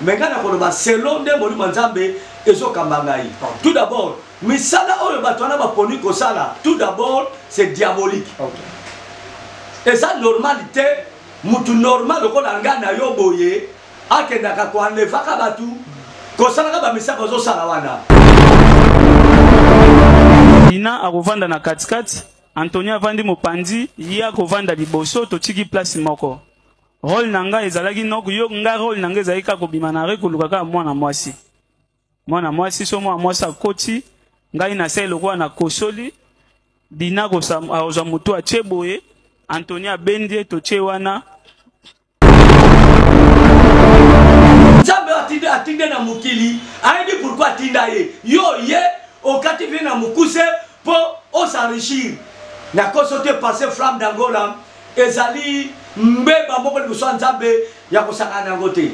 Maintenant, on selon des molimo nzambe ezo kambangai. Tout d'abord, misala oyo batwana ba poni ko sala. Tout d'abord, c'est diabolique. Et ça normalité, mutu normal ko langa na yo boye, akenda ka ko enleva ka batu, ko sala ka ba misala zo sala wana. Ina akovanda na katikati, Antonia avandi mopandi, ya kovanda liboso to tiki place moko. Rôle nanga ezalaki noko yo nga rôle nanga ezalaki ka kobima na rekoluka ka mwana mwasi. Mwana mwasi so mwana mwasi akoti, ngai na se lokwa na kosoli, dina ko sa aoza mutu a cheboye, Antonia bendie to chewana. Nzambe atinde na mukili, aidi pourquoi atinda ye. Yo ye okati vient na mukuse pour s'enrichir. Na kosote passer flamme d'Angola ezali mbeba moko liboso nzambe ya kosakana ngote.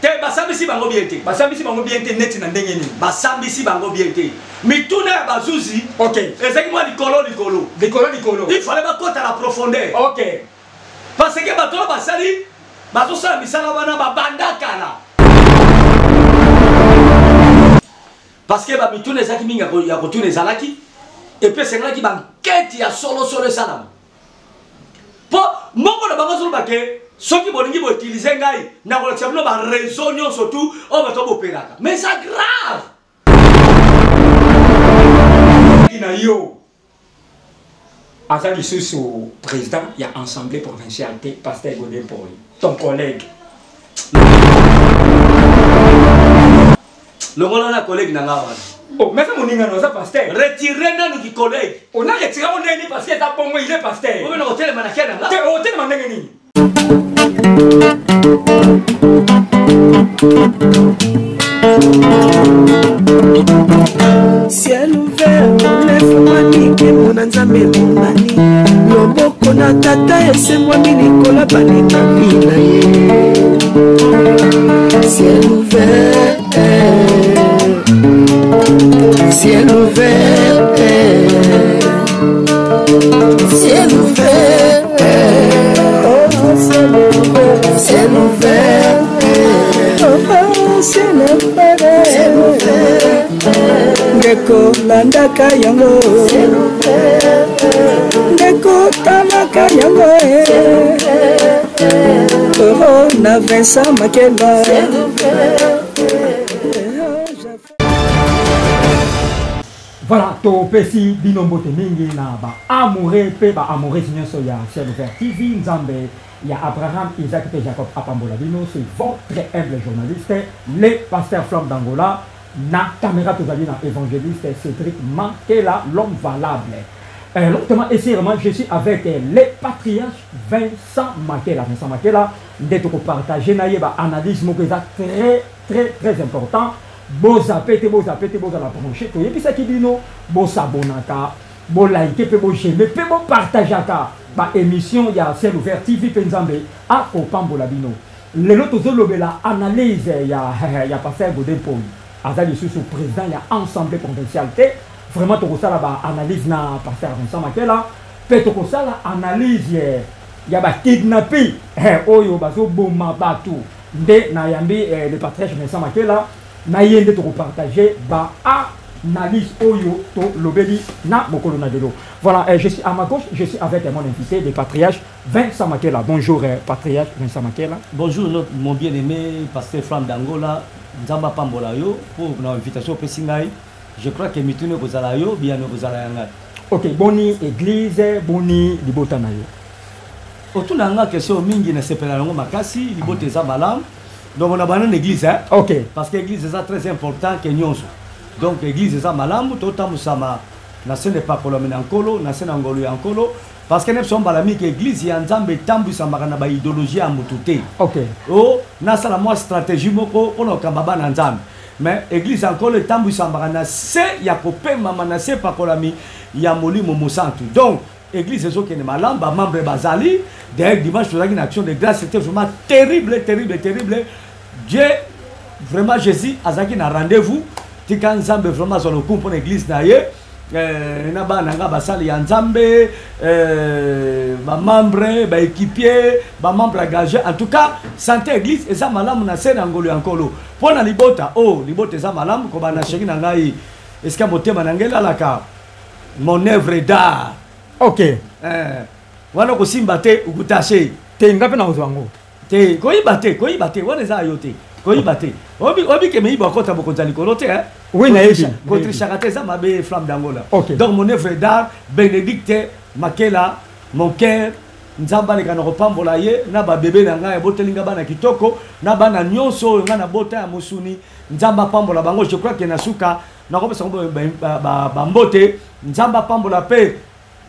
Te basambisi bango biente. Basambisi bango biente neti na ndenge ni. Basambisi bango biente. Mituna ya bazuzi. OK. Ezaki moi likolo. Il fallait pas côté la profondeur. OK. Parce que bato basali bazo sala misala bana babandaka na. Parce que ba mituna ezaki minga ya kotuna ezalaki. Et puis c'est là qui banquette ya solo salam. Po moko na bango solo bake soki bolingi bo utiliser ngai na ko tsamno ba raison nyo surtout o ba to boperaka. Mais ça grave. Ina yo Azali Soussou président il y a assemblée provinciale pasteur Godin Paul ton collègue. Le voilà collègue na ngaba. Oh, mais ça mon ingénieur, ça pasteur. Retirez nous qui collègue. On a retiré mon ingénieur parce que ça bon il est pasteur. On va hôtel manakena là. T'es hôtel manakena. Ciel ouvert, lève-moi nique mon nzambe mon mani. Loboko na tata ese moi milikola baninga bila ye. Ciel ouvert. Ciel ouvert, ciel ouvert, oh ciel ouvert, ciel ouvert, oh ciel ouvert, Ngeko landaka yango, ciel ouvert, Ngeko talaka yango, oh na Vincent Makeba, ciel ouvert. Voilà, to pesi binombo te mingi na ba amoureux pe ba amoureux nyonso ya Ciel Ouvert TV Nzambe ya Abraham Isaac et Jacob Apambola Bino, c'est votre humble journaliste, le pasteur Flamme d'Angola, na caméra tozali na évangéliste Cédric Makela, l'homme valable. L'autrement, ici, je suis avec le patriarche Vincent Makela. Vincent Makela, d'être partagé, na yeba analyse mokeza très important. Boza pete la brancher to yebi saki bino bo sabonaka bo like pe bo j'aimer pe bo partageaka ba émission ya Ciel Ouvert TV Penzambe a Kopambola bino lelo tozo lobela analyse ya pasteur Godin Paul azali sous président ya assemblée provinciale te vraiment to kosala ba analyse na pasteur Vincent Makela pe to kosala analyse ya ba kidnapping oyo bazo boma batu nde na yambi le patriarche Vincent Makela na yende to partager ba analyse oyo to lobeli na mokolo na delo. Voilà, je suis à ma gauche, je suis avec mon invité, le patriarche Vincent Makela. Bonjour patriarche Vincent Makela. Bonjour mon bien-aimé pasteur Flamme d'Angola, Nzamba Pambola yo pour l'invitation presingai. Je crois que mitune kozala yo bien kozala yanga. OK, boni église, boni libota na yo. Otuna nga question mingi na sepela ngo makasi libote za malam. Donc on a banane l'église, hein? OK. Parce que l'église est très important que nous. Donc l'église est malamu, totalement sama. Nation n'est pas colomé en colo, nation angolo en colo. Parce que nous sommes balami que l'église est en zambe tambu sama na ba idéologie à mutute. OK. Oh, nasa la moi stratégie moko on a kambaba na nzambe. Mais l'église en colo tambu sama na se ya kopé mama na se pa kolami ya molimo mosantu. Donc l'église est qui est malam, ba membre bazali. D'ailleurs dimanche nous avons une action de grâce, c'était vraiment terrible. Dieu, vraiment Jésus, Azaki n'a rendez-vous. Tikan Zambe vraiment sur le coup pour l'église naïe. na bana nga basali ya nzambe ba membre ba équipier ba membre engagé en tout cas santé église eza malamu na se na ngolo ya nkolo pona libota libota eza malamu ko bana sheki na ngai est-ce que motema na ngela laka mon œuvre d'art OK wana ko simba te ukutache te ngape na uzwango te koyiba te wana eza yo te koyiba te obi ke meyiba kota bokonza likolo te oui na yebi contre chakate ça m'a bé flamme d'Angola donc mon œuvre d'art Bénédicte Makela mon cœur nzamba le kana kopambola ye na ba bébé na ngai botelinga bana kitoko na bana nyonso nga na bota ya musuni nzamba pambola bango je crois que na suka na ko pesa ba mbote nzamba pambola pe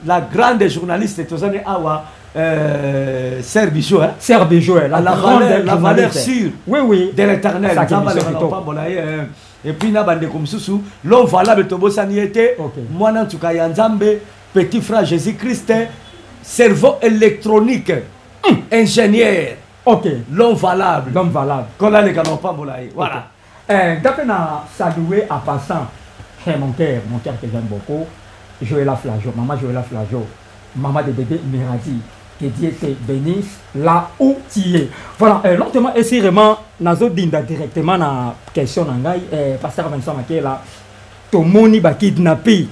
la grande journaliste tozane awa Serbijo la valeur sûre oui de l'éternel nzamba le kana pambola ye et puis na bande comme sous l'homme valable tobosani était moi en tout cas ya nzambe petit frère Jésus-Christ cerveau électronique ingénieur l'homme valable qu'on a les canons pas voilà d'après na saluer à passant mon cœur que j'aime beaucoup Joëlla Flageau maman de bébé Miradi que Dieu te bénisse là où tu es. Voilà, lentement et sérieusement, nazo dinda directement na question nangai pasteur Vincent Makela to moni ba kidnappé.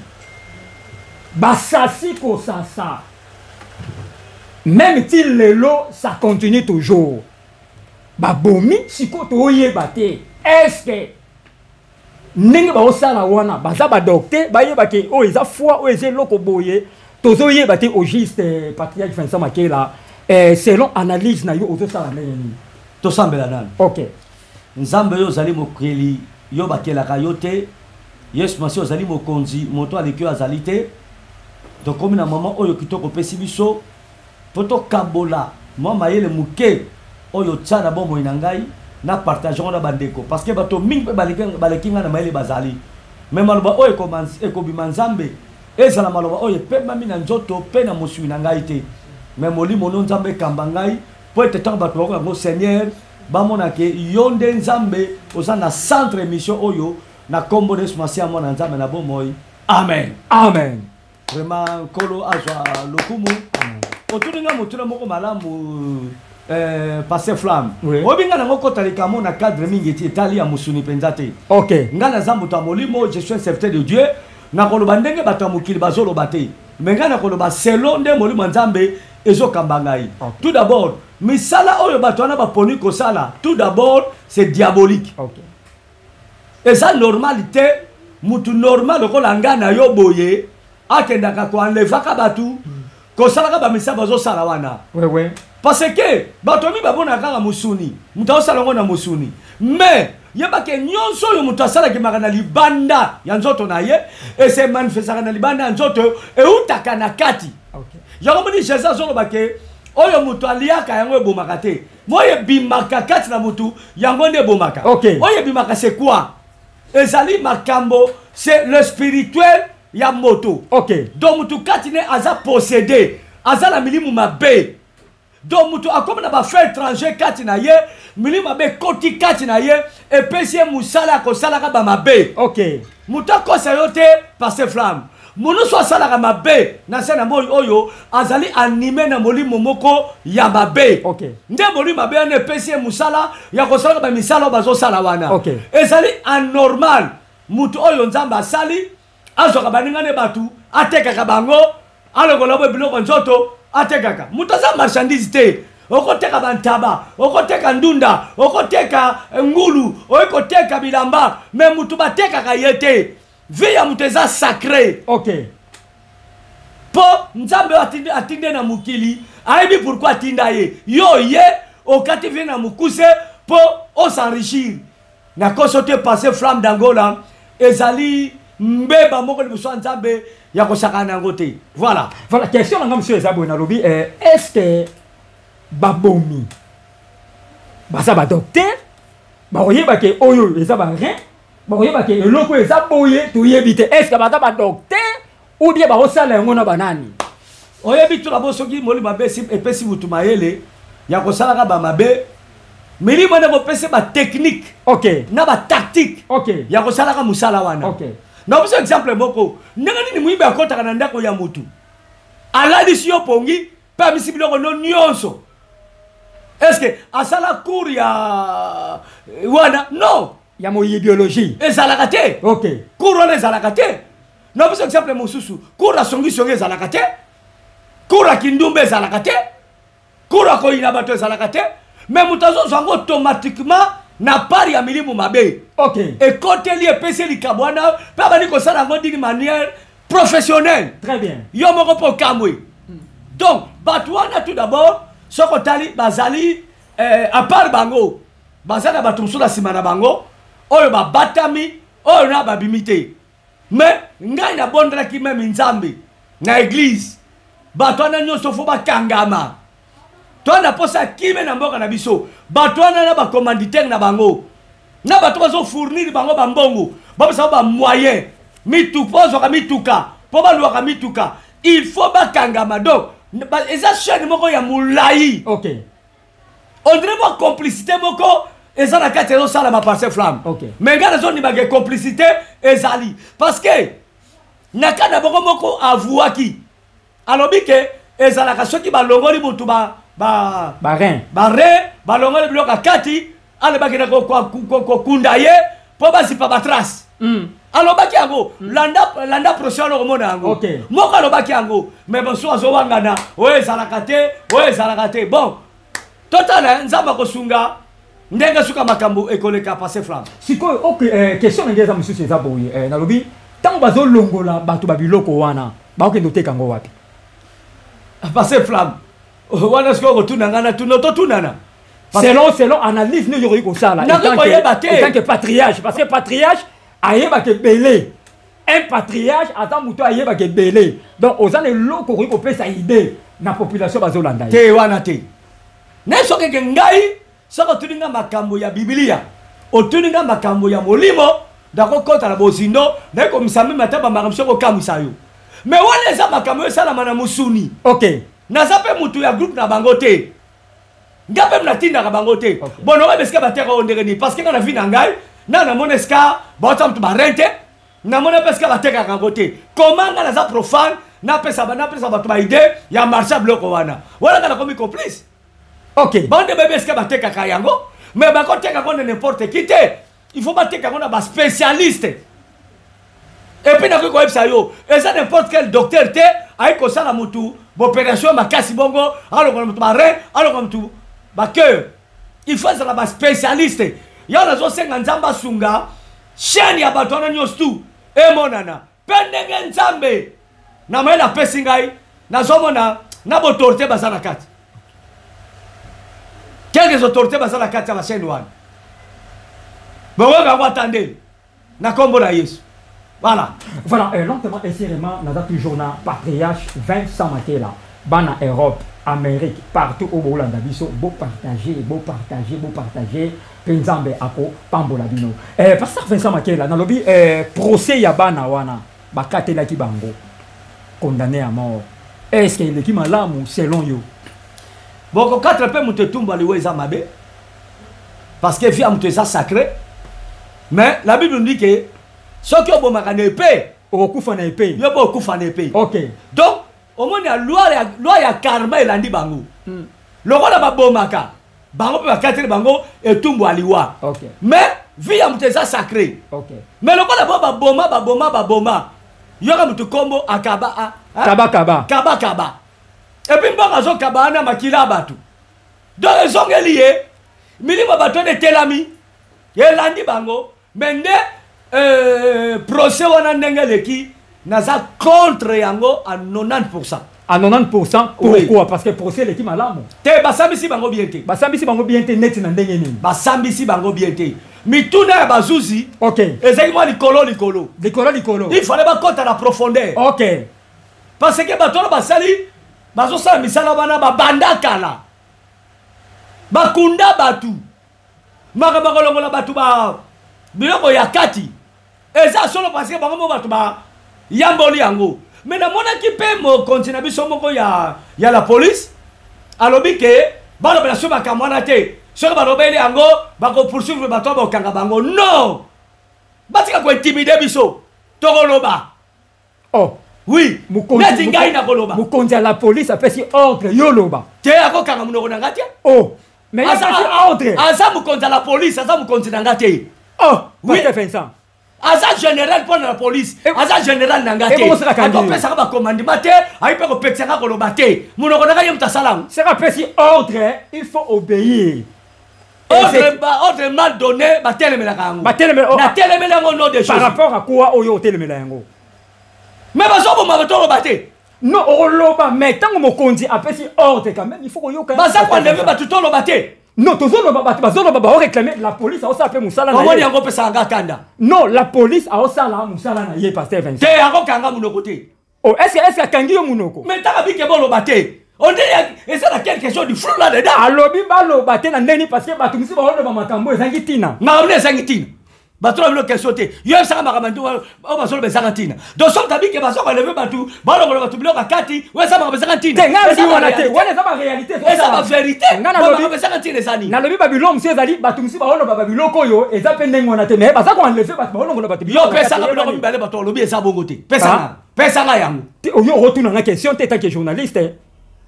Basasi ko sasa. Même si lelo ça continue toujours. Ba bomi siko to yeba te. Est-ce que ninga ba osala wana baza ba docteur ba yeba ke o eza foi o eza loko boye. Tozoye bati au juste patriarche Vincent Makela selon analyse na yo ozo sala nini to sambela nan OK nzambe yo zali mokeli yo bakela kayote yes masi ozali mokonzi moto alekyo azali te to komi na mama oyo kitoko pesi biso poto kabola moi mayele muke oyo tsana bomo inangai na partageons na bandeko parce que bato mingi balekinga na mayele bazali même aloba oyo ekobima nzambe ezala maloba oyo pe mami na nzoto pe na mosui na ngai te mais molimo no nzambe kamba ngai po ete tango bato bako yango seigneur bamona ke yo nde nzambe oza na centre émission oyo na kombo Yesu Masiya mwana nzambe na bomoi amen vraiment nkolo azwa lokumu otuninga motuna moko malamu passé flamme obinga nango kotalika mo na cadre mingi ti etali ya musuni penza te OK nga na zambo ta molimo je suis un serviteur de Dieu na koloba ndenge bato ya mokili bazoloba te me ngai na koloba selo nde molimo nzambe ezokamba ngai tout d'abord misala oyo bato wana baponi kosala tout d'abord c'est diabolique eza normalité mutu normal lokola ngai na yo boye akendaka koenlevaka bato kosalaka bamisala bazosala wana parce que bato mi babona kaka musuni mutu azosala yango na musuni mais yebake nyonso oyo mutu asalaki maka na libanda ya nzoto na ye ese manifestaka na libanda ya nzoto eutaka na kati yango moni Jesus azolobake oyo mutu aliaka yango ebomaka te moyo ebimaka kati na mutu yango nde ebomaka oyo ebimaka c'est quoi ezali makambo c'est le spirituel ya moto donc mutu kati ne aza possédé aza na milimu mabe donc mutu akomi na bafrère étranger kati na ye milimu mabe koti kati na ye epesi ye musala akosalaka bamabe mutu akosa yo te passe flamme monusu asalaka mabe na se na moi oyo azali anime na molimo moko ya mabe nde molimo mabe wana epesi ye musala ya kosalaka bamisala oyo bazosala wana ezali anormal mutu oyo nzambe asali azwaka baningane bato atekaka bango alokola bo biloko nzoto atekaka mutu aza marchandise te okoteka bantaba okoteka ndunda okoteka ngulu okoteka bilamba me mutu batekaka ye te vie ya mutu eza sacré po nzambe atinde na mokili ayebi pourquoi atinda ye yo ye okati vie na mokuse po osenrichir na koso te passé flamme d'Angola ezali mbeba moko liboso ya nzambe ya kosaka nango te voilà question nanga monsieur ezabo na lobi est-ce que babomi baza ba docteur bakoyeba ke oyo eza ba rien bakoyeba ke eloko eza boye toyebi te est-ce que baza ba docteur ou bien bakosala yango na banani oyebi to labo soki molimo mabe epesi mutu mayele ya kosalaka bamabe milimo nde kopesi batechnique na batactique ya kosalaka musala wana Na biso exemple moko. Ndenge nini muibe akota kana ndako ya mutu. Alali yo pongi pa misi biloko no nyonso. Est-ce que asala cour ya wana non ya mo idéologie ezalaka te. OK. Cour wana ezalaka te. Na biso exemple mosusu. Cour songi ezalaka te. Cour kindumbe ezalaka te. Cour koina bato ezalaka te. Mais mutazo zango automatiquement na pari ya milimu mabe. OK. Et côté li epese li kabwana pa bani ko sala ngo d'une manière professionnelle. Très bien. Yo moko po kamwe. Donc batwana tout d'abord soko tali bazali à part bango bazana batumsu la simana bango oyo ba batami oyo na babimité. Mais ngai na bondra ki même nzambe na église batwana nyoso fo ba kangama. Toi na posa kime na mboka na biso batwana na ba commanditaire na bango na bato bazo fournir bango ba mbongo ba sa ba moyen mitupozo ka mituka po ba lwa ka mituka il faut ba kangama donc eza chaîne moko ya mulai. OK. On dirait pas complicité moko eza na kati zo sala ma passer flamme. OK. Mais ngana zo ni ba complicité ezali parce que nakana boko moko avouaki alobi ke ezala ka soki ba longoli mutu ba rein balongoli biloko kati alobaki na ko kundaye po basipa batrace. Alobaki yango landa prochain komona yango. OK. Moko alobaki yango mais bonso azowangana oyo ezalaka te bon totala nzamba kosunga ndenge suka makambo ekoleka passer flamme. Sikoyo OK question ngeza mususu eza boye nalobi tango bazo longola bato babiloko wana bakende oteka ngo wapi passer flamme wana siko tunangana tunana selon analyse nous yori ko sala en tant que patriarche parce que patriarche ayeba ke belé un patriarche attend muto ayeba ke belé donc ozane loko ko pesa idée na population bazolanda te wana te ne soke ke ngai soko tuninga makambo ya Biblia otuninga makambo ya molimo dako kota na bozindo na ko misami mataba makambo ko kamisa yo mais wana eza makambo sala mana musuni. OK. Nazape mutu ya groupe na bangote. Ngape mnatinda ka bangote. Bon no beska bateka ondegeni parce que na vie na ngai na moneska bota mtu barente na mona beska bateka ka bangote. Comment nga naza profane na pesa batu ba idée ya marcha bloko wana. Wala kana komi complice. OK. Bande beska bateka ka yango mais bakoteka ko n'importe qui te. Il faut bateka ko na ba spécialiste. Et puis na ko website yo, eza n'importe quel docteur te ay ko sala mutu opération makasi bongo alors comme tu rein alors comme tu ba cœur il faut ça ba spécialiste ya na zo senga nzamba sunga chaîne ya batona nyostu e monana pendenge nzambe na mela pesingai na zomona na botorte basana kati quelques autorités basana kati ya chaîne wana bongo ga watande na kombo na Yesu. Voilà. Voilà, lentement et sérieusement, nous avons toujours un patriarche Vincent Makela, Bana Europe, Amérique, partout au Bolanda Biso, beau partager, Penzambe Ako, Pambola Bino. Pasteur Vincent Makela, dans le procès Yabana Wana, Bakate Laki Bango, condamné à mort. Est-ce qu'il est qui malamu selon you? Bon, 4 peu moutetumba liwe zamabe, parce que via moutesa sacré, mais la Bible nous dit que ceux qui ont une épée, ils ont une épée. OK. Donc, au moins, il y a loi ya karma et l'andi bango. Le roi n'a pas bomaka. Bango peut pas bango et tout aliwa. OK. Mais, vie à mutesa sacré. OK. Mais le roi n'a pas boma. Il y aura mutu kombo akaba. Kaba. Et puis, mbanga zo kaba na makila batu. Donc, ils sont liés. Milima batu ne telami. Et l'andi bango. Mais procès wana ndengeleki naza contre yango à 90%. À 90%? Pourquoi? Oui. Parce que procès l'équipe malamu. Te basambisi bango bien te. Basambisi bango bien te net na ndenge nini. Basambisi bango bien te. Mituna ya bazuzi. OK. Exactement likolo. Il fallait pas compter la profondeur. OK. Parce que batolo basali bazo sala misala bana babanda kala. Bakunda batu. Makabakolongola batu ba biloko ya kati. Eza solo parce que bango batu ba yamboli yango. Mais na mona ki pe mo continue biso moko ya la police. Alobi ke balo bela so bakamwana te. Soko balobeli yango bako poursuivre bato ba kanga bango. Non. Batika ko intimider biso. tokoloba. Oh. Oui. Neti ngai na koloba. Mukonzi à la police a fait si ordre yoloba. Te akokanga munoko na ngati. Oh. Mais il a fait ordre. Asa mukonzi à la police, asa mukonzi na ngati. Oh. Oui. Pasteur Vincent. Asa général pour la police. Asa général na ngati. Ako pesa ka ba commandement te, aipe ko peksa ka koloba te. Munoko na ngai mutasalam. C'est rappelé si ordre, il faut obéir. Ordre mal donné, ba telemela kango. Ba telemela. Na telemela ngo nom de choses. Par rapport à quoi oyo telemela yango? Mais baso bo mabato baté. Non, oloba mais tant que mokonzi a fait ordre quand même, il faut yoka. Basa ko lever batu to lobaté. Non, tozo loba batu, bazo loba ba réclamer la police a osa pe musala na. Omoni yango pesa nga kanda. Non, la police a osa la musala na ye pasteur Vincent. Te yango kanga munoko te. Oh, est-ce que kangi yo munoko? Mais ta bi ke bo lobaté. On dit et ça a quelque chose du flou là dedans. Alobi ba lobaté na ndeni parce que batu misi ba loba makambo ezangi tina. Na on ezangi tina. Bato la question te. Yo ça makamando o basolo bezanga tina. Donc so tabi ke baso ko lever batu, ba lo batu bilo kakati, we ça bezanga tina. Te nga bi wana te. Wana ça ba réalité. Et ça ba vérité. Nga na lobi bezanga tina ezani. Na lobi babilo msi ezali batu misi ba loba babilo koyo eza pe ndengo na te. Mais ba ça ko enlever batu ba loba batu. Yo pesa ka bilo mbale batu lobi eza bongo te. Pesa nga yango. Yo retourne na question te tant que journaliste.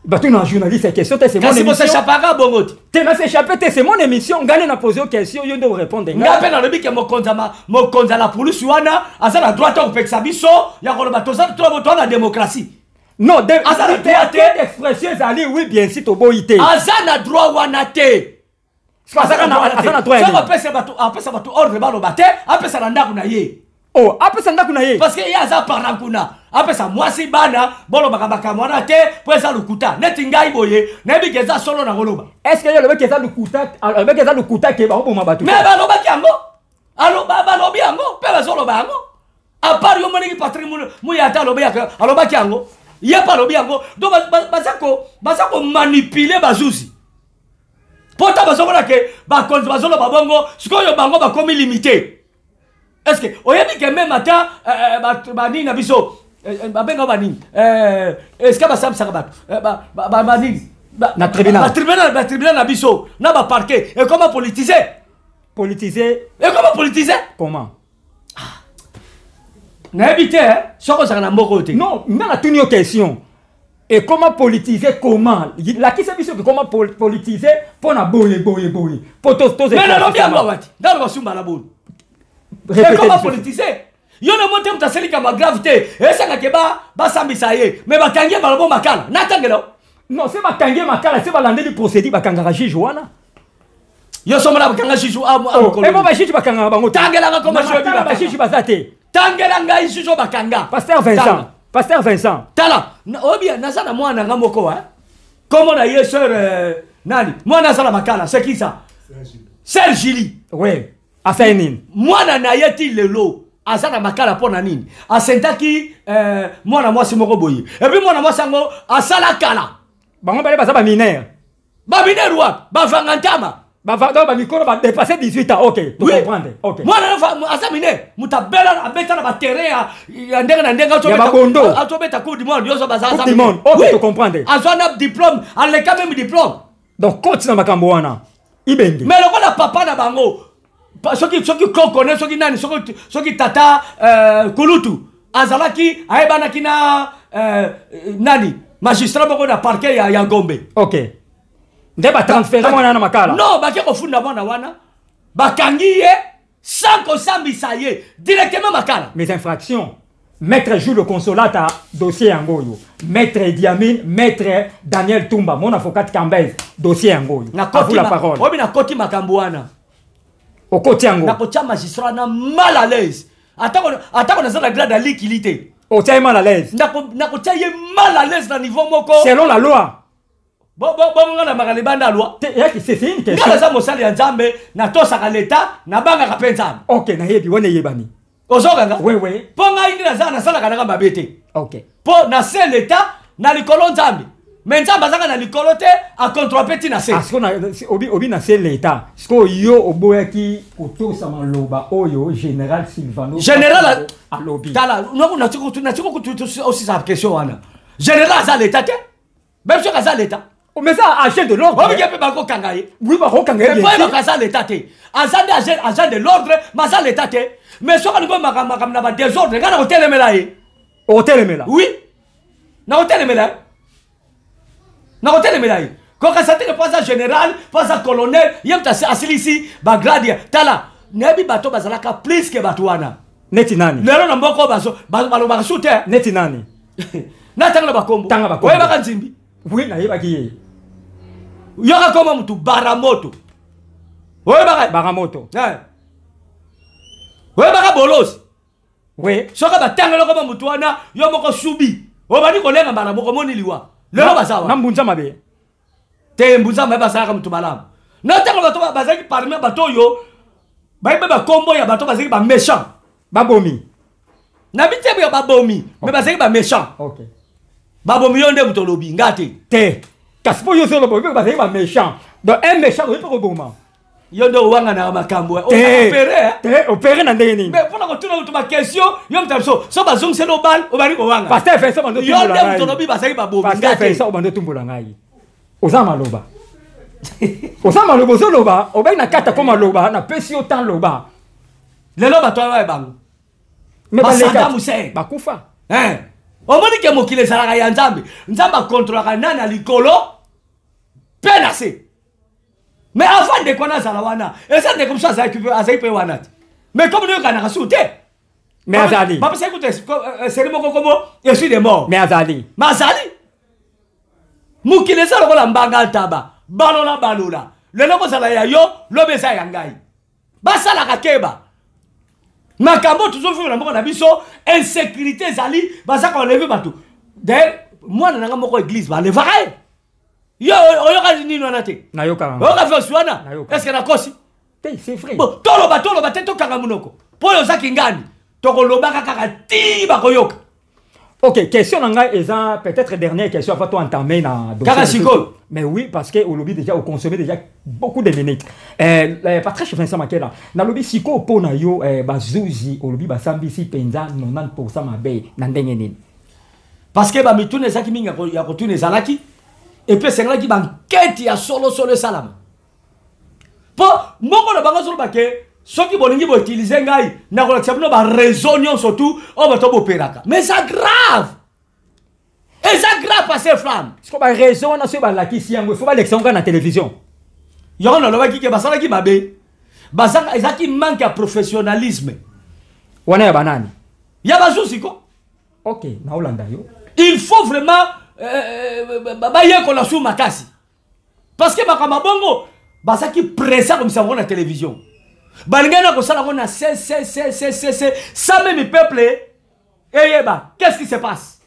Batou na journaliste question c'est mon émission. Kasi mo s'échappera bongote. Te na s'échapper c'est mon émission. Ngane na poser une question yo ndo répondre. Ngape na lobi ke mo konza la police wana asa na droit au peksa biso ya ko loba toza to na démocratie. Non, asa na droit d'expression ali oui bien si to boité. Asa na droit wana te. Asa na droit. Ça apesa batu ordre ba loba te, apesa na ndaku na ye. Oh, apesa ndaku na ye. Parce que ya za paranguna. Apesa mwasi bana bolo bakabaka mwana te po eza lukuta neti ngai boye na bi keza solo na goloba. Est-ce que le keza lukuta ke ba oboma batu? Mais ba loba kiango. Alo ba lobi yango, pe ba solo ba yango. A part yo moniki patrimoine mu ya ta lobi yaka, alo ba kiango. Ye pa lobi yango. Donc basako manipuler bazuzi. Pota basoko ke ba konzo basolo ba bongo, sikoyo bango ba komi limité. Est-ce que oyebi ke même ata ba nina biso babenga banini est-ce que basam sakabat banini na tribunal tribunal na biso na ba parquet et comment politiser comment na éviter soko ça na mboko te non na tuni question et comment politiser comment la qui c'est biso comment politiser pour na boye pour tous mais na lobi amawati dans le sumba la bonne et comment politiser yo ne monte mtaseli kama gravité esa ngakeba basambisa ye mais bakangie balabo makala natangelo non c'est bakangie makala c'est balande du procédé bakanga juge wana yo somala bakanga juge et bon ba juge bakanga bango tangela nga comme je ba juge bazate tangela nga juge bakanga pasteur Vincent tala obia nazana mwana nga moko comment na ye sœur nani mwana sala makala c'est qui ça Serge Gili ouais afainin mwana na yeti lelo azana makala pona nini asentaki mwana mwasi moko boye et puis mwana mwasi ngo asala kala bango bale baza ba mineur wa ba vangantama ba mikoro ba dépasser 18 ans OK tu comprendre OK mwana asa mineur mutabela abeta na ba terrain ya ndenga na ndenga to beta coup du monde yozo baza asa monde OK tu comprendre azana diplôme ale quand même diplôme donc coach na makambo wana ibenge mais le la papa na bango ceux qui connaissent, ceux qui tata Kulutu, Azalaki, Aebanaki na nani, magistrat boko na parquet ya Gombe. OK. Ndeba transférer mwana na makala. Non, baki ko funda mwana wana. Bakangi ye sans ko sambisa ye directement makala. Mes infractions. Maître Jules Consolata dossier angoyo. Maître Diamine, maître Daniel Tumba, mon avocat Cambez, dossier angoyo. À vous la parole. Obi na koti makambuana. Au côté ango. Na kotia magistrat na mal à l'aise. Attends na la grade à liquidité. Au tia mal à l'aise. Na kotia ye mal à l'aise na niveau moko. Selon la loi. Bon na magalibanda loi. C'est une question. Ngala za mosali ya nzambe na tosaka l'état na banga kapenza. OK, na yebi wone yebani. Ozokanga? Oui oui. Ponga indi na za na sala kana mabete. OK. Po na c'est l'état na likolo nzambe. Mais nzambe azaka na likolo te a contrepeti na se. Parce qu'on a obi na c'est l'état. Ce que yo oboyaki kotosa maloba oyo général Silvano. Général a lobby. Tala, na tiko aussi sa question wana. Général za l'état te. Même si ça l'état. Mais ça, agent de l'ordre. Oui, il peut pas kangaye. Oui, bah, kangaye. Mais pas ça l'état. Agent de l'ordre, mais ça l'état. Mais ce qu'on a désordre, regarde hôtel Melaye. Hôtel Melaye. Oui. Na hôtel Melaye. Na hôtel Melaye. Quand ça te pas ça général, pas ça colonel, il y a assis ici, bagradia. Tala, nebi bato bazalaka plus que batuana. Neti nani. Lelo na mboko baso, balo shooter. Neti nani. Na tanga bakombo. Tanga bakombo. Oye baka nzimbi. Oui, na yeba ki. Yoka koma mtu baramoto. Oye baka baramoto. Ouais. Oye baka bolos. Oui. Soka batanga lo koma mtu wana, yo moko subi. Obani kolenga baramoko moni liwa. Lelo basawa. Na mbunza mabe. Te mbunza mabe basaka mtu malamu. Na tanga bato bazaki parmi bato yo. Ba ba kombo ya bato bazaki ba méchant. Babomi. Na bitebe ya babomi, mais bazaki ba méchant. OK. Babomi yonde mutolobi ngate. Te. Kaspo yo solo bobi bazaki ba méchant. Donc un méchant oui pour boma. Yonde wanga na makambo. On opéré. Te opéré na ndeni. Mais pour na kotuna utuma question, yo mtamso. So bazong selo bal, obali ko wanga. Pasteur fait ça bando tumbola. Yonde mutolobi bazaki babomi ngate. Pasteur fait ça bando tumbola ngai. Ozama loba. Ozama loba zoloba, obai na kata koma loba, na pesi autant loba. Lelo bato wa bango. Mais Saddam Hussein bakufa. Omoni ke mokile salaka ya nzambe. Nzamba contrôlera nana likolo. Penase. Mais avant de kona salawana, et ça ne comme ça azai pe wana. Mais comme nous kana kasute. Mais azali. Papa c'est écoute, c'est mo kokomo, je suis de mort. Mais azali. Mazali. Mokile salaka la mbanga taba. Balola. Le noko sala ya yo, lobesa ya ngai. Basala kakeba. Makambo toujours fait na na biso insécurité zali baza ko lever bato. D'ailleurs moi na nga moko église ba lever. Yo oyoka nini wana te. Na yoka. Oyoka verse wana. Est-ce que na kosi? C'est vrai. Bon, tolo ba te to kanga munoko. Po yo zaki ngani. To ko lobaka kaka ti ba ko yoka. OK, question nanga eza peut-être dernière question avant toi entamer na dossier. Mais oui, parce que au lobby déjà au consommer déjà beaucoup de minutes. Patrice Vincent Makela, na lobby siko po na yo bazuzi au lobby basambi si penza 90% mabe na ndenge nini. Parce que ba mitune zaki minga ya kotune zalaki et puis c'est là qui ban quête ya solo salam. Po moko na bango solo bake ceux qui bolingi bo utiliser ngai na ko tsabno ba raisonnion surtout on va to opéraka. Mais ça grave. Et ça grave passer flamme. Ce qu'on va raison na so ba la ki si yango faut ba lection na télévision. Yo na loba ki ke basala ki mabe. Basanga ezaki manque à professionnalisme. Wana ya banani. Ya bazusi ko. OK, na Holanda yo. Il faut vraiment ba yeko na sou makasi. Parce que bakama bongo basaki pressa comme ça na télévision. Balingana ko sala na c'est ça même le peuple eyeba qu'est-ce qui se passe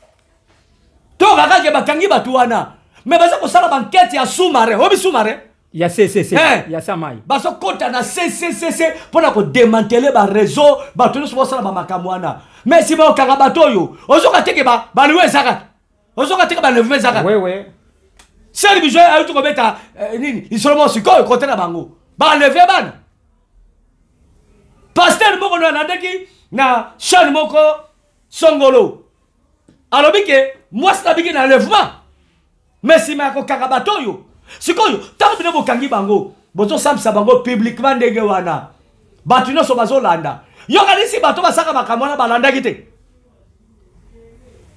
to kaka ke bakangi batuana mais baza ko sala banquête ya sous-marin obi sous-marin ya ya samai baso kota na pour na ko démanteler ba réseau batu so sala ba makamwana mais si ba kanga batoyo ozoka teke ba baluwe zaka ozoka teke ba lever zaka oui c'est le budget a tout ko beta nini ils sont siko côté na bango ba lever ban pasteur moko na ndeki na chaîne moko songolo alobike moi c'est biki na lèvement mais si ma ko kakabato yo sikoyo tant bino bokangi bango bozo samsa bango publiquement ndenge wana batu no so bazolanda yo kanisi bato basaka makamwana balanda kite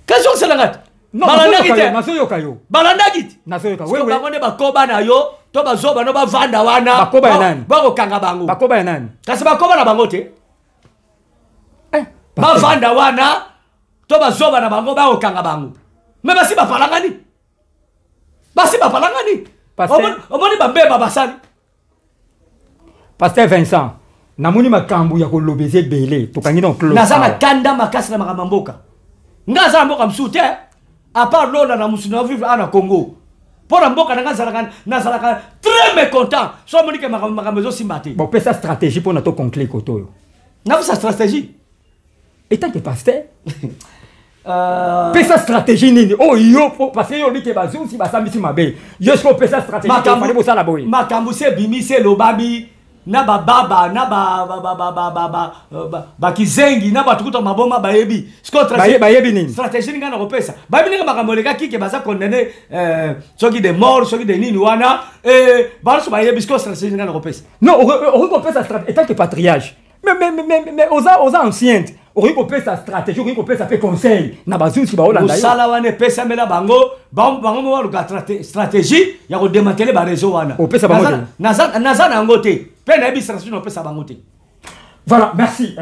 question c'est langat balanda kite nasoyoka yo balanda kite nasoyoka oui bango ne bakoba na yo to bazoba no bavanda wana bakoba ya nani bako kanga bango bakoba ya nani kasi bakoba na bango te bavanda wana to bazoba na bango bako kanga bango mais basi bapalangani omoni bambeba basali Pasteur Vincent namoni makambo ya kolobeze belé tokangi na close naza na kanda makasi na makambo mboka ngaza na mboka msute à part lola na musuna vivre ana Congo pour la mboka na zalaka très mécontent so moni ke makambo zo simbate bon pesa stratégie pour na to conclure kotoyo na sa stratégie étant que pasteur pesa stratégie nini oh yo parce que yo bike bazusi basambisi mabe yo sko pesa stratégie makambo se bimi se lobabi na baba na ba kizengi na batukuta maboma bayebi bayebi nini stratégie ninga na kopesa bayebi ninga makamoleka kike baza condamné soki de mort soki de nini wana baso bayebi stratégie ninga na kopesa non on kopesa stratégie étant que patriarche mais aux anciens on kopesa stratégie on kopesa fait conseil na bazusi ba Hollanda yo sala wana pesa mela bango mo luka stratégie ya ko démanteler ba réseau wana opesa bango naza na ngote pe na stratégie no pesa bango te. Voilà, merci.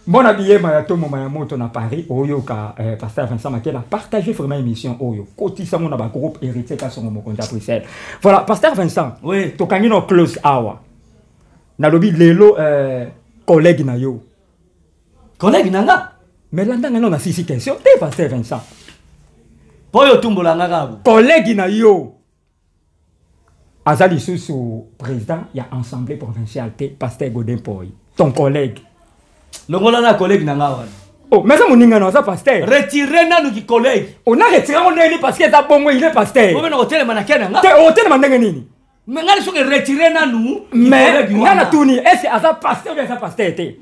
Bon habillé Mayatomo Mayamoto na Paris oyoka pasteur Vincent Makela partager vraiment émission oyo kotisa mona ba groupe héritier ka songo mokonja Bruxelles. Voilà, pasteur Vincent. Oui. To kangi no close hour. Na lobi lelo collègue na yo. Collègue nanga. Mais landa ngano na sisi question te pasteur Vincent. Poyo tumbola ngaka. Collègue na yo. Azali sous président il y a assemblée provinciale te pasteur Godin Poy. Ton collègue. Longola na collègue nanga wana. Oh, mais ça mon ninga ça pasteur. Retirer na nuki collègue. On a retiré on est parce que ça bongo il est pasteur. On a hôtel manakena nga. Te hôtel mandenga nini? Mais ngali so que retirer na nous. Mais ngana tuni est-ce que ça pasteur ou ça pasteur te?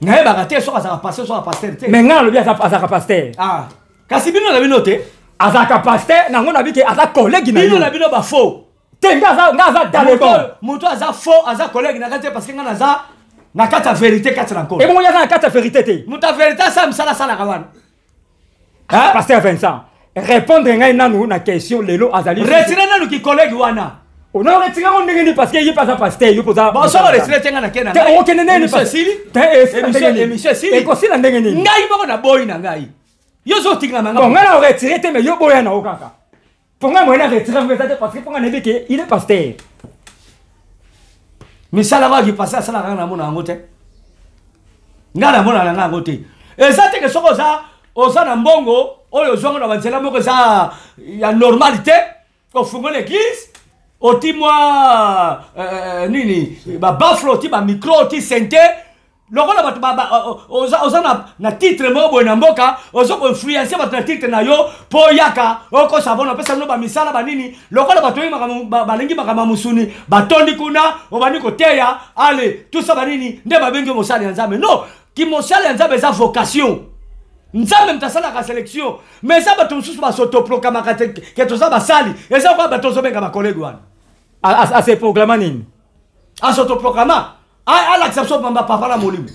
Ngaye bagate so ça pasteur so pasteur te. Mais ngana bien ça pasteur. Ah. Kasi bino na bino te. Azaka pasteur na ngona biki aza collègue na yo. Bino na bino ba faux. Te ngaza dalego. Moto aza faux aza collègue na kate parce que ngana za na kata vérité kata encore. Et bon ya na kata vérité te. Muta vérité ça msala sala kawana. Hein? Pasteur Vincent, répondre ngai nanu na question lelo azali. Retirer nanu ki collègue wana. On a retiré on ndenge parce que il pas ça pasteur, il posa. Bon ça retirer tenga na kena. Te o kenene ni pas. Te émission sili. Et ko sila ndenge ni. Ngai moko na boy na ngai. Yo zo tinga manga. Bon ngana retirer te mais yo boya na okaka. Pour moi moi na retirer parce que pour ngana biki il est pasteur. Misala wa ki passer sala kana mona ngote. Ngala mona na ngote. Eza te ke soko za oza na mbongo oyo zongo na banzela moko za ya normalité ko fungo l'église oti moi nini ba baflo ti ba micro ti sente lokola batu oza na titre mo boy na mboka ozo ko influencer batu na titre na yo po yaka oko sabona pesa no ba misala ba nini lokola batu balingi makama musuni batondi kuna obani ko teya ale tout ça ba nini nde ba bengi mosali nzambe no ki mosali nzambe za vocation nzambe mtasala ka sélection mais ça ba tumsusu ba s'autoproclama que to ça ba sali et ça quoi ba to zobenga ba collègue wana à ces programmes nini à s'autoproclama à l'acception de papa la molimo.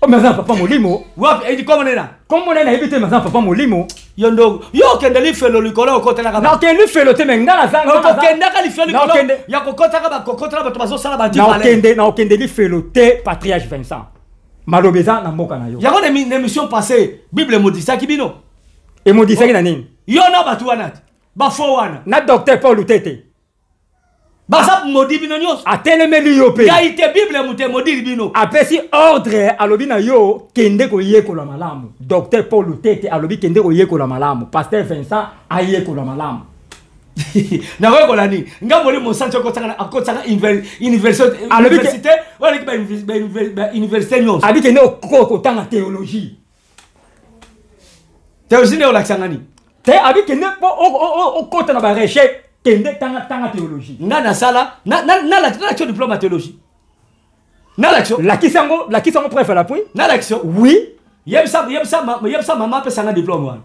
Oh mais ça papa molimo. Ouais, il dit comment on est là? Comment on est là éviter mais ça papa molimo. Yondo, yo kendeli felo likolo okota na kaba. Na kendeli felo te menga la zanga. Na kenda ka li felo likolo. Ya kokota ka ba kokota ba bazo sala ba di pale. Na kendeli felo te patriarche Vincent. Malobeza na mboka na yo. Ya ko une émission passée, Bible modisa ki bino. Et modisa ki na nini? Yo na batu wana. Ba fo wana. Na docteur Paul Tete. Basa modi bino nyos atelemeli yo pe ya ite bible mute modi bino apesi ordre alobi na yo kende ko yekola malamu docteur Paul Tete alobi kende ko yekola malamu pasteur Vincent ayekola malamu na ko kola ni ngamboli mo sancho ko tsanga akotsa université wala ki ba université nyos abi kende ko tanga théologie ne ola tsanga ni te abi kende o kota na ba recherche kende tanga théologie na sala na l'action diplôme en théologie na l'action la kisango préfère la point na l'action oui yebsa maman peut sanga diplôme wan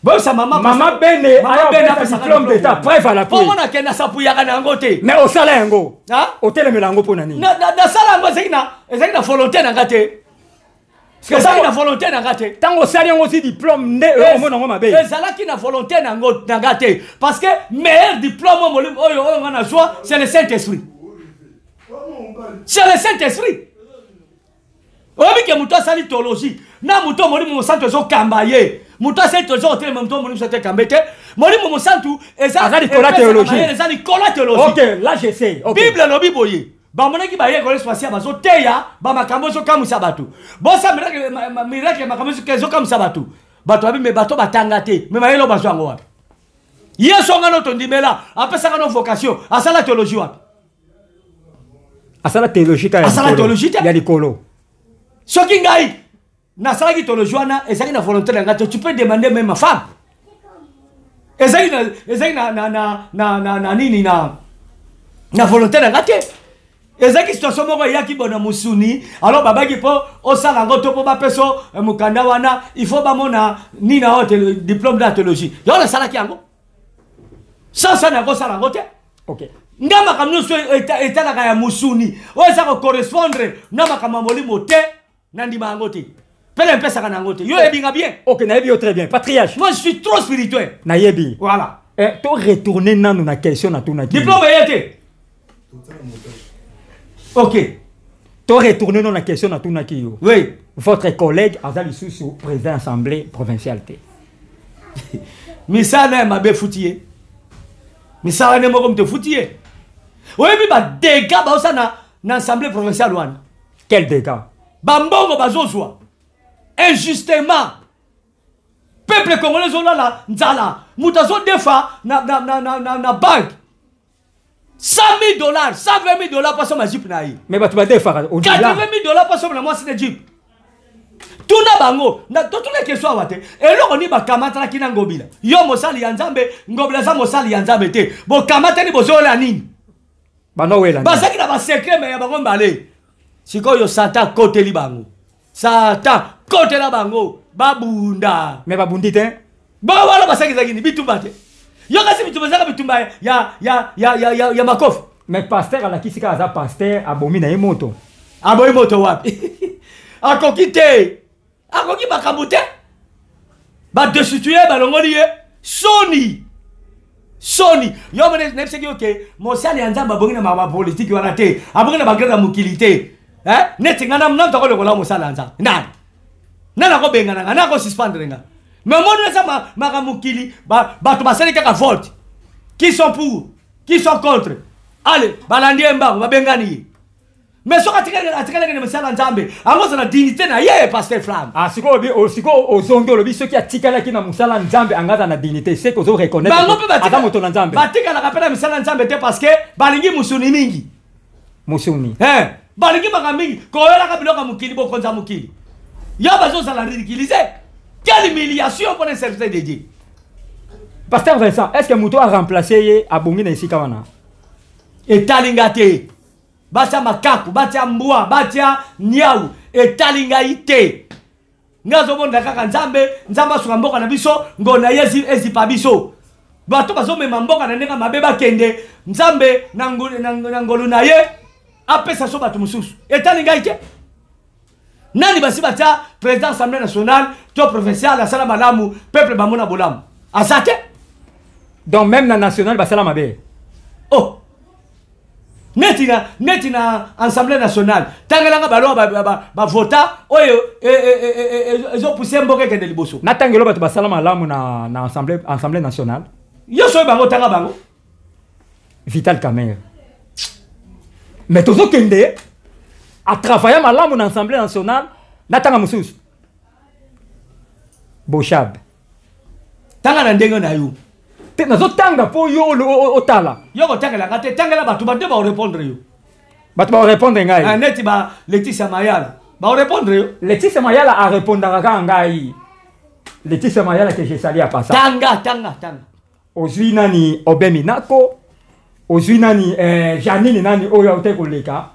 bon sa maman bene a diplôme d'état préfère la point comment na kena sapu ya kana ngote mais au sala yango au telemela yango pona nini na sala yango ezaki na volonté na ngate parce que ça na volonté na ngate tango sali yango si diplôme ne au mona ngoma be ezalaki na volonté na ngate parce que meilleur diplôme oyo ngana joie c'est le Saint-Esprit obi ke muto sali théologie na muto moli mo santo zo kambaye muto sali théologie hotel muto moli so te kambete moli mo santo ezali kola théologie ezali kola théologie OK là je sais OK Bible lobi boye ba monaki ba ye koles fasia ba zo teya ba makambo zo kamusa batu bosa miracle makambo zo kezo kamusa batu batu abi me bato batanga te me mayelo bazo ngo wapi yeso ngano to ndimela apesa ngano vocation asala théologie wapi asala théologie ka ya likolo soki ngai na sala ki théologie wana ezaki na volonté na ngato tu peux demander même ma femme ezaki na nini na na volonté na ngate ezaki situation moko yaki bona musuni alors babaki po osala ngo to po bapeso mukanda wana il faut bamona nina hotel diplôme de théologie yo la sala ki yango ça na ko sala ngo te OK ngama kamno so etala ka ya musuni o esa ko correspondre na makama molimo te na ndima ngo te pele mpesa kana ngo te yo ebinga bien OK na yebi très bien patriarche moi je suis trop spirituel na yebi voilà to retourner nanu na question na tuna ki diplôme yete OK to retourner na question na tuna ki yo oui votre collègue Azali Soussou président assemblée provinciale te misana mabe futiye misala ne moko mte futiye oui bi ba dégâts ba osana na assemblée provinciale wana quel dégâts ba mbongo bazozwa injustement peuple congolais olala nzala mutazo defa na banque $100,000 $120,000 passe ma jeep na yi mais ba tu ba defa au $80,000 passe na moi c'est jeep tuna bango na toute les questions wate eloko ni ba kamata kina ngobila yo mosali ya nzambe ngobila za mosali ya nzambe te bo kamata ni bozola nini bano wela basaki na ba secret mais ya bango mbale sikoyo satan koteli bango satan kotela bango babunda mais babundi te ba wala basaki zakini bitumba te yo kasi bitumba zaka bitumba ya makofi mais pasteur ala kisika za pasteur abomi na emoto aboyi moto wapi akoki te akoki makambo te badestituye balongoli ye soni yo mone nebiseki oke mosali ya nzambe abongi na mapolitiki wana te abongi na bagrade ya mokili te neti nga na mtoko lokola mosali ya nzambe nani akobengana nga nani akosispandre nga mais moni eza maka mokili bato basali kaka vote qui sont pour qui sont contre allez balandi ye mbango babengani ye mais soka atikala ne msala nzambe angoza na dignité na ye pasteur flamme siko ozongi olobi soki atikala ki na musala nzambe angaza na dignité c'est que ozo reconnaître ata moto na nzambe batikala kapela msala nzambe te parce que balingi musuni mingi musuni balingi maka mingi koyola ka biloka mukili bokonza mukili ya bazoza la ridiculiser quelle humiliation pour un serviteur de Dieu pasteur Vincent est-ce que muto a remplacé ye abongi na isika wana etalinga te batia makaku batia mbwa batia nyau etalinga ite ngazo bonda kaka nzambe asuka mboka na biso ngona yezi ezipa biso bato bazomema mboka na ndenge mabe bakende nzambe na ngolu na ye apesa so bato mususu etalinga ite nani basi batia président assemblée nationale to provincial asala malamu peuple bamona bolamu asate donc même na national basala mabe oh neti na assemblée nationale tangelanga balo ba vota oyo ezo pousser mboka kende liboso na tangelo bato basala malamu na assemblée nationale yo so bango tanga bango Vital Kamerhe mais tozo kende a travailler malamu na assemblée nationale na tanga mususu Bochab tanga na ndenge na yo te nazo tanga po yo otala yo ko tangela ngate tangela bato ba répondre yo bato ba répondre ngai neti ba Laetitia Mayala ba répondre yo Laetitia Mayala a répondre kaka ngai Laetitia Mayala que j'ai sali à passer tanga ozwi nani Obemi Nako ozwi nani Janine nani oyo ote koleka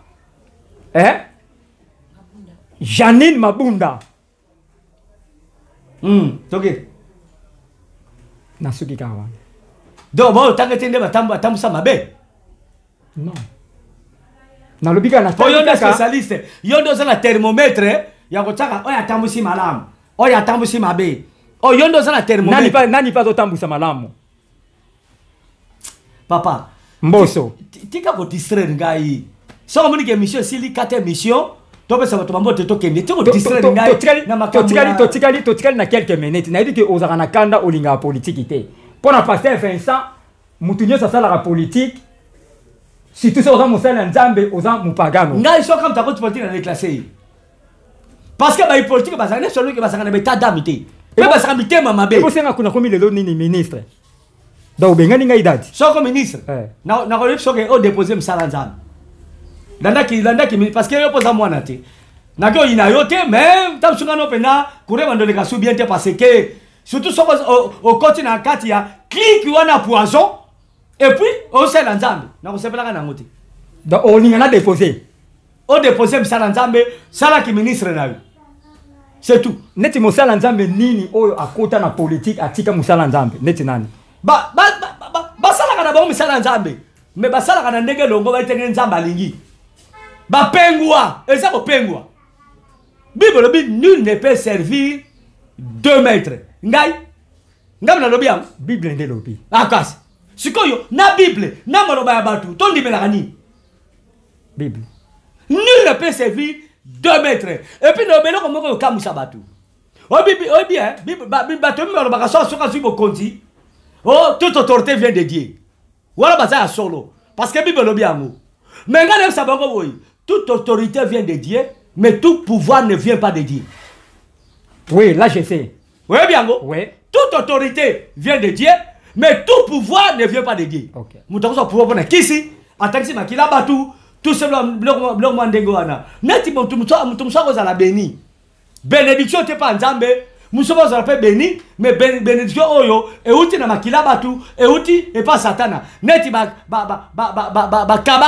Janine Mabunda toke nasuki kawa donc bon tanga tende batambu sa mabe non na lobika na po yo nda spécialiste yo ndo za na thermomètre ya kotaka oya tambusi malamu oya tambusi mabe o yo ndo za na thermomètre nani pa to tambusa malamu papa mboso tika ko distraire ngai so moni ke mission sili 4 mission to pesa bato bambote to kende tiko distraire ngai na makambo totikali na quelques minutes na dit que ozaka na kanda olinga politique te pona pasteur Vincent mutu nyonso asalaka politique surtout oza mosala nzambe oza mupagano ngai so comme takoti politique na déclassé parce que ba politique bazaka ne solo ke bazaka na beta damité pe bazaka mitema mabe ko senga kuna komi lelo nini ministre donc bengani ngai dati soko ministre na ko yipso ke o déposer msala nzambe landaki parce que yo posa mwana te nako ina yo te même tam sunga no pena kure bandole ka bien te parce que surtout soko au continent kati ya clique wana poison Et puis, on sait l'ensemble. On sait pas la moté. Donc, on y en a déposé. On dépose Moussala Nzambe, ça qui ministre na yo. C'est tout. Neti Moussala Nzambe nini oyo akota na politique atika Moussala Nzambe. Neti nani? Basala kana ba Moussala Nzambe. Mais basala kana ndenge longo ba itenge Nzambe alingi. Ba pengwa, eza ko pengwa. Bible bi nul ne peut servir 2 maîtres. Ngai? Ngam na lobi am Bible nde lobi. Akasi. Sikoyo na Bible, na maloba ya batu, tondi melakani. Bible. Nul ne peut servir 2 maîtres. Et puis, nous avons dit que nous avons dit toute autorité vient de Dieu. Voilà, c'est solo. Parce que la Bible est bien. Mais toute autorité vient de Dieu, mais tout pouvoir ne vient pas de Dieu. Oui, là je sais. Oui, bien. Oui. Toute autorité vient de Dieu, mais tout pouvoir ne vient pas de Dieu. Ok. Nous avons pouvoir qui ici, en tant que qui l'a tout simplement, bloc mandengoana. Neti mutumsa koza la béni. Bénédiction te pas nzambe. Musoba za la béni, mais bénédiction oyo e uti na makila batu, e uti e pas satana. Neti ba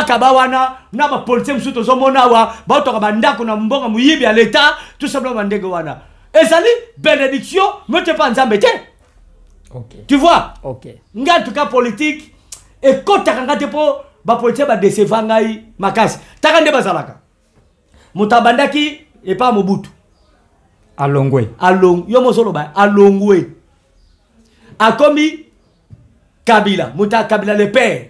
kaba wana na ba police musuto zo mona wa, ba to ka ndako na mbonga muyibi à l'état, tout simplement mandengoana. Ezali bénédiction, me te pas nzambe te. OK. Tu vois? OK. Nga en tout cas politique et kota kanga te po ba politique ba décevoir ngai makasi takande bazalaka mutabandaki et pas Mobutu Alongwe yo mosolo ba alongwe akomi Kabila Kabila le père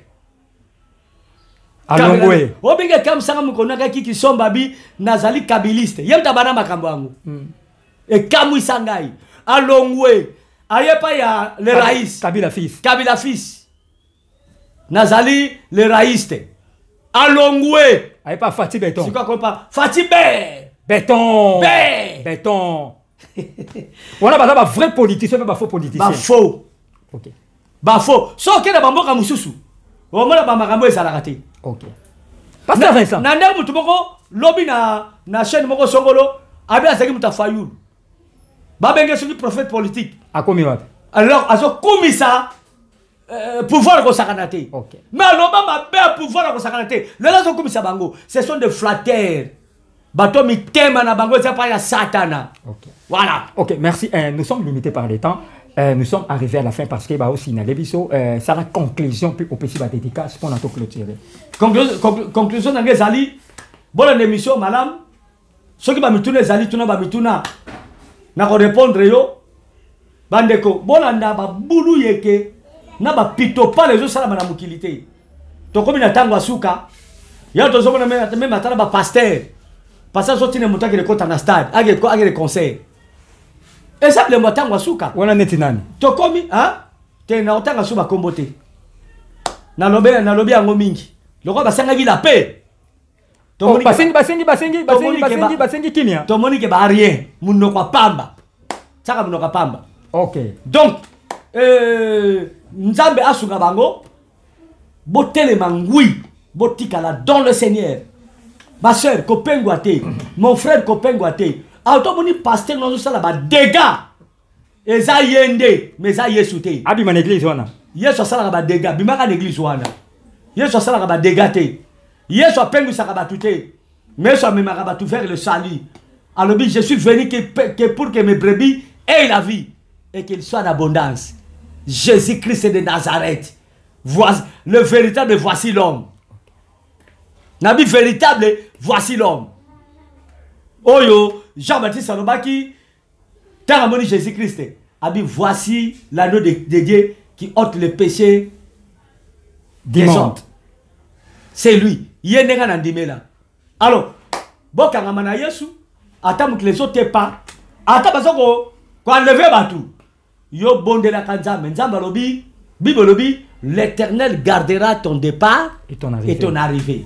Alongwe obinga kam sanga mukonaka kiki somba bi nazali kabiliste yemta bana makambo yangu et kamwi sangai alongwe ayepa ya le raïs Kabila fils Nazali le raïste. Alongwe. Aïe pas Fatih Béton. C'est quoi qu'on parle? Fatih Béton. On a pas vrai politicien, mais pas faux politicien. Ba faux. OK. Ba faux. So que na bamboka mususu. O mona ba makambo ezala raté. OK. Pasteur Vincent. Na ndeko mutu moko lobi na chaîne moko songolo abi azaki mutafayulu. Ba benge soki prophète politique. Akomi wapi? Alors azo komisa pouvoir ko sakanate. OK. Mais l'homme ma belle pouvoir ko sakanate. Le là comme ça bango, ce sont des flatteurs. Bato mi tema na bango c'est pas ya satana. OK. Voilà. OK, merci. Nous sommes limités par le temps. Nous sommes arrivés à la fin parce que bah aussi na lebiso ça la conclusion puis au petit dédicace pour notre clôturer. Conclusion na ngezali bonne émission madame. Ceux qui ba mituna zali tuna ba mituna na ko répondre yo bandeko bolanda ba bulu yeke na ba pito pas les autres sala na mukilité to comme na tango asuka ya to zomona même atala ba pasteur pasteur so tine mutaki le kota na stade age le conseil et ça le motango asuka wana neti nani to comme hein te na otanga suba kombote na lobe yango mingi loko basanga gi la paix to basengi kimia to moni ke ba rien munno kwa pamba saka munno kwa pamba. OK. Donc Nzambe asuka bango botele mangui botikala dans le Seigneur. Ma soeur kopengwate, mon frère kopengwate. Automoni pasteur nous sala ba dégâts. Eza yende, mais za yesute. Abi man église wana. Yesu sala ba dégâts, bimaka l'église wana. Yesu sala ba dégâts te. Yesu pengu saka ba tuté. Mais Yesu memaka ba tout faire le salut. Alors je suis venu que pour que mes brebis aient la vie et qu'ils soient en abondance. Jésus-Christ de Nazareth. Voici le véritable, voici l'homme. Nabi véritable, voici l'homme. Oyo, Jean-Baptiste Salobaki, Taramoni Jésus-Christ. Abi, voici l'anneau de Dieu qui ôte le péché des hommes. C'est lui. Yenega nandimela. Alors, Bokangamana Yesu, attends que les autres pas. Attends, parce que quand lever batou. Yo bonde la kanzame, nzamba lobi, Bible lobi, l'Éternel gardera ton départ et ton arrivée.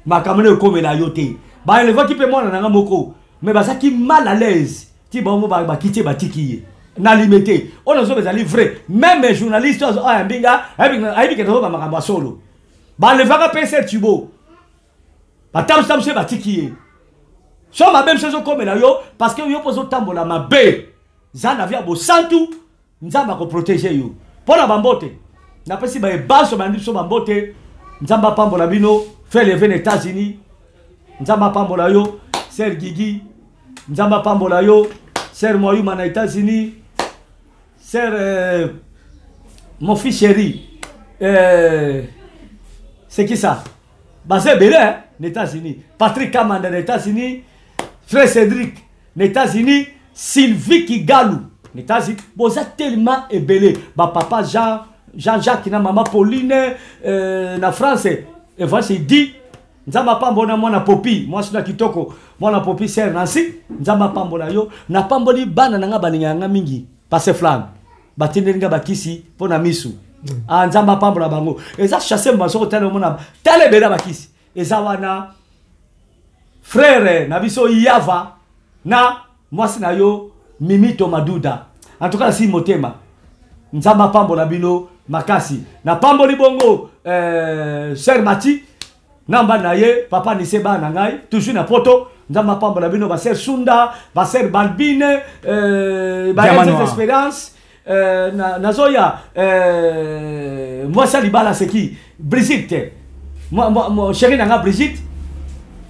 Ma kamene comme la yote. Ba le voit qui peut moi na moko, mais ba ça qui mal à l'aise. Ti ba mo ba kiti ba tiki. Na limité. On a besoin vrai. Même les journalistes ah mbinga, abi ke ba makamba solo. Ba le va penser tubo. Ba tam se ba tiki. So ma même chose comme la yo parce que yo pozo tambola mabe. Zana via bo santu. Nzamba ko protéger yo. Pour la bambote. n'a pas si ba baso bandi so bambote nzamba pambola bino fait lever les États-Unis nzamba pambola yo Sir Gigi nzamba pambola yo Sir Moyuma na États-Unis Sir mon fils chéri c'est qui ça Basé Belé les États-Unis Patrick Kamanda les États-Unis Frère Cédric les États-Unis Sylvie Kigalou les États-Unis vous êtes tellement ébélé papa Jean-Jacques na maman Pauline na France et voilà c'est dit nzamba pambona mwana popi moi sina kitoko mwana popi ser Nancy nzamba pambola yo na pamboli bana nanga baninga mingi passe flamme batindenga bakisi pona misu nzamba pambola bango eza chasser maso tele mona tele bela bakisi eza wana frère na biso Yava na moi sina yo Mimito Maduda en tout cas si motema nzamba pambola bino makasi na pamboli bongo Sir Mati namba na ye papa ni seba na ngai toujours na poto nzamba pambola bino ba Sir Sunda ba Sir Balbine ba cette expérience na zoya moi ça libala c'est qui Brigitte moi chérie na Brigitte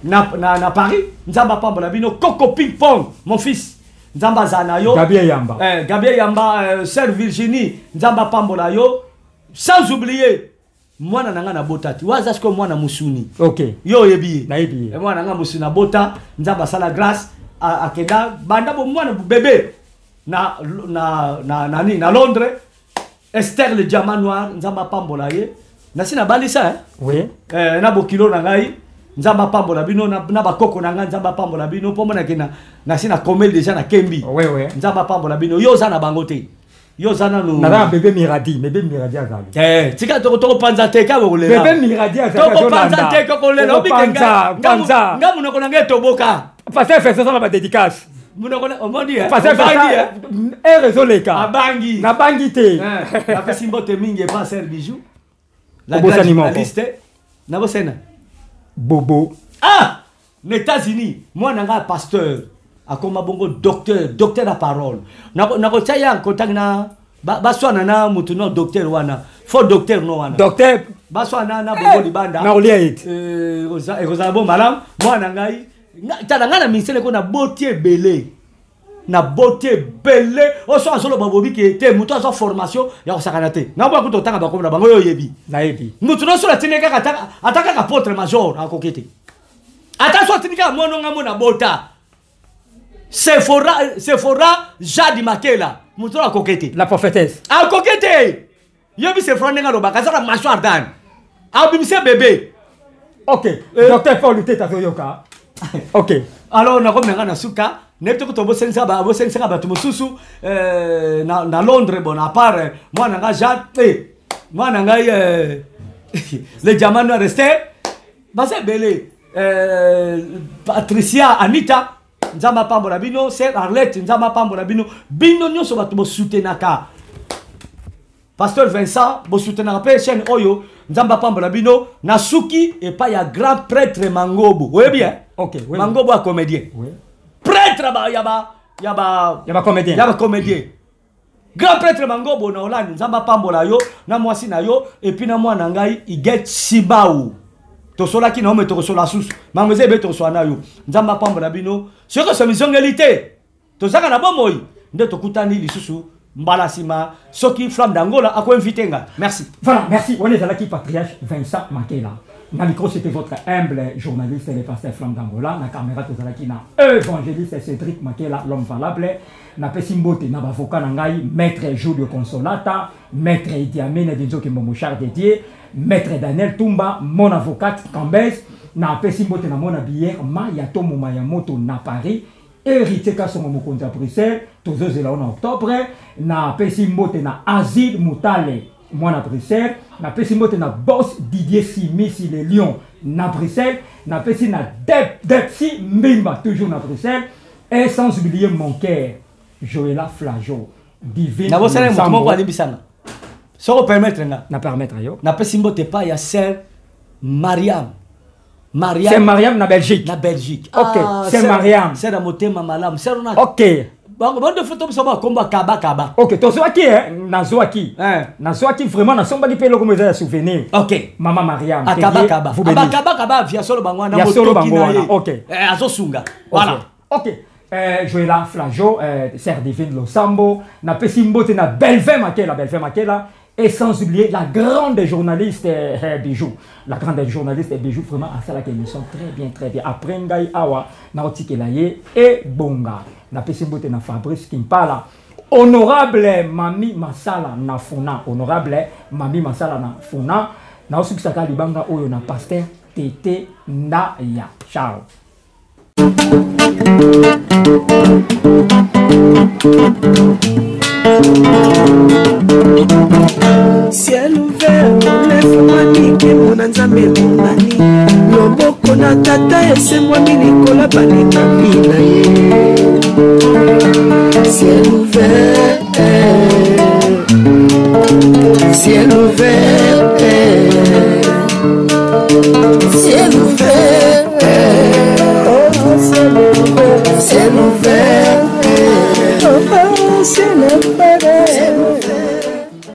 na Paris nzamba pambola bino Coco Ping Pong mon fils nzamba zanayo Gabriel Yamba Sir Virginie nzamba pambola yo sans oublier mwana nanga na botati waza sko mwana musuni OK yo yebi na yebi mwana nanga musuna bota nzamba sala grâce akeda banda bo mwana bébé na nani na Londres Esther le diamant noir nzamba pambola ye na sina balisa oui na bokilo na ngai nzamba pambola bino na bakoko na ngai nzamba pambola bino po mona kina na sina komel déjà na Kembi oui nzamba pambola bino yo za na bangote yo zana no na bébé Miradi azali tika to panza te ka bo le bébé Miradi azali to panza te ko le no bikenga ngamu no kona ngeto boka passer faire ça ba dédicace muno kona omondi passer faire ça résoleka abangi na bangi te na pesimbo te mingi pas ser bijou la liste na bosena bobo les États-Unis moi nanga pasteur akoma bongo docteur à parole nako taya contact na baswana na mutu no docteur wana faux docteur no wana docteur baswana na bongo libanda na oliait oza bon malam moi na ngai tala ngana ministère ko na botier belé na botier belé o so solo babobi ke te mutu aso formation ya osakana te na ba kuto tanga bakomna bango yo yebi na yebi mutu no so la tineka ataka ka porte major akokete attention tineka mono ngamo na bota Sephora Jadi Makela mutola kokete la prophétesse kokete yobi Sephora nenga lo bakazala mâchoire d'âne abimse bébé OK docteur Paul Luteta Toyoka OK alors na komenga na suka nepto ko tobo sensa ba tu mususu na Londres bon à part moi na nga moi na nga les diamants no resté base belé Patricia Anita nzamba pambola bino Sir Arlette nzamba pambola bino nyonso bato bo soutenaka pasteur Vincent bo soutenaka pe chaîne oyo nzamba pambola bino na suki et pas ya grand prêtre Mangobo oui bien OK oui Mangobo a comédien oui prêtre ba yaba comédien grand prêtre Mangobo na Hollande nzamba pambola yo na mwasi na yo et puis na mwana ngai Iget Sibau to sola ki na me to sola sus mangeze be to soana yo nzamba pambola bino soko so misongélité to zaka na bomoi nde to kutani lisusu mbala sima soki flamme d'Angola ako invitenga merci voilà merci on est à la qui patriarche Vincent Makela na micro c'était votre humble journaliste le pasteur Flamme d'Angola na caméra to zala ki na évangéliste Cédric Makela l'homme valable na pesimbote na bavoka na ngai maître Julio Consolata maître Idi Amen de Nzoki Momochar dédié maître Daniel Tumba mon avocate Cambès na pesimbote na mona bière Mayato Momayamoto na Paris héritier Kasongo Mokonza Bruxelles tozozela en octobre na pesimbote na Azid Moutale moi na Bruxelles na pesimbote na boss Didier Simisi les Lions na Bruxelles na pesi na Depsi Mbimba toujours na Bruxelles et sans oublier mon cœur Joëla Flageau divine na bosana mutumo kwa libisana soko permettre na permettre yo na pesimbote pa ya sœur Mariam c'est Mariam na Belgique na Belgique OK c'est Mariam c'est la motema malam c'est on a OK bande photo ça va combat kaba. OK, to so qui nazoaki. Nazoaki vraiment na somba pe loko meza souvenir. OK. Maman Mariam. Kaba. Kaba via solo bango na moto. OK. Azo sunga. Voilà. OK. Joëla Flajo, Sœur Divine Losambo, na Pesimbote na Belle-Femme Makela, et sans oublier la grande journaliste Bijou. La grande journaliste Bijou, vraiment, à ça, la émission très bien. Après, Ngai Awa, na Otikelaye et Bonga. Na Pesimbote na Fabrice Kimpala. Honorable Mami Masala na Funa. Na Osukisaka Libanga Oyo na Pasteur Tete Ndaya. Ciao. Ciel ouvert, lève-moi nique mon nzambe monani. Loboko na tata ese moi milikola balinga mina ye.